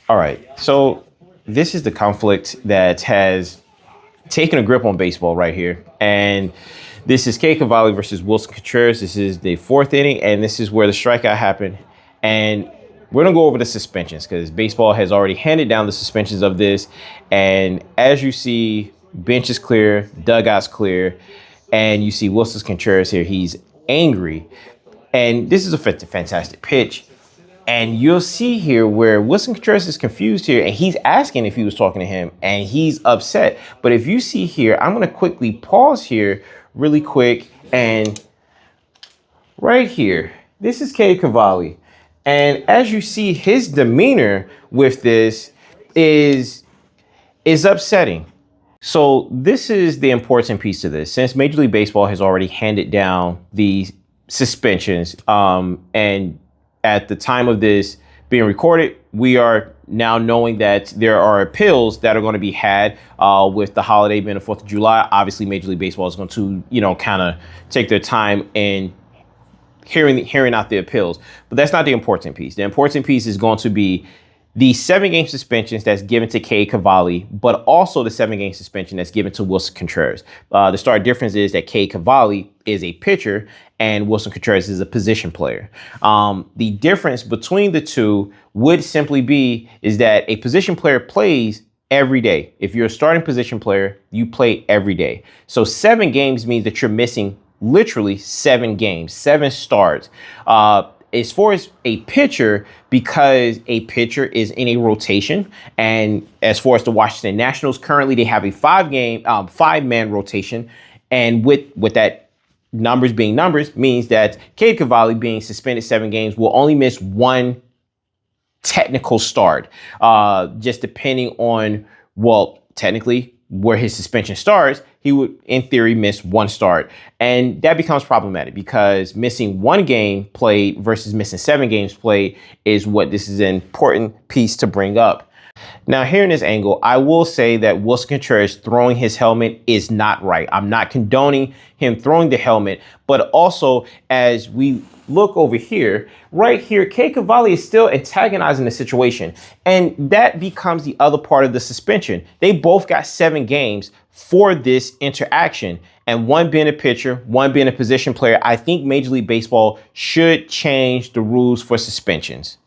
All right, so this is the conflict that has taken a grip on baseball right here. And this is Cade Cavalli versus Willson Contreras. This is the fourth inning, and this is where the strikeout happened. And we're going to go over the suspensions because baseball has already handed down the suspensions of this. And as you see, bench is clear, dugout's clear, and you see Willson Contreras here. He's angry. And this is a fantastic pitch. And you'll see here where Willson Contreras is confused here, and he's asking if he was talking to him, and he's upset. But if you see here, I'm going to quickly pause here really quick. And right here, this is Cade Cavalli. And as you see, his demeanor with this is upsetting. So this is the important piece to this. Since Major League Baseball has already handed down the suspensions, and at the time of this being recorded, we are now knowing that there are appeals that are going to be had with the holiday being the 4th of July. Obviously, Major League Baseball is going to, kind of take their time in hearing out the appeals. But that's not the important piece. The important piece is going to be the 7-game suspensions that's given to Cade Cavalli, but also the 7-game suspension that's given to Willson Contreras. The stark difference is that Cade Cavalli is a pitcher and Willson Contreras is a position player. The difference between the two would simply be is that a position player plays every day. If you're a starting position player, you play every day. So 7 games means that you're missing literally 7 games, 7 starts. As far as a pitcher, because a pitcher is in a rotation, and as far as the Washington Nationals, currently they have a 5-man rotation, and with that numbers being numbers means that Cade Cavalli being suspended 7 games will only miss 1 technical start, just depending on, technically where his suspension starts, he would, in theory, miss 1 start. And that becomes problematic because missing 1 game played versus missing 7 games played is what this is an important piece to bring up. Now, here in this angle, I will say that Willson Contreras throwing his helmet is not right. I'm not condoning him throwing the helmet, but also as we look over here, right here, Cade Cavalli is still antagonizing the situation. And that becomes the other part of the suspension. They both got 7 games for this interaction. And one being a pitcher, one being a position player. I think Major League Baseball should change the rules for suspensions.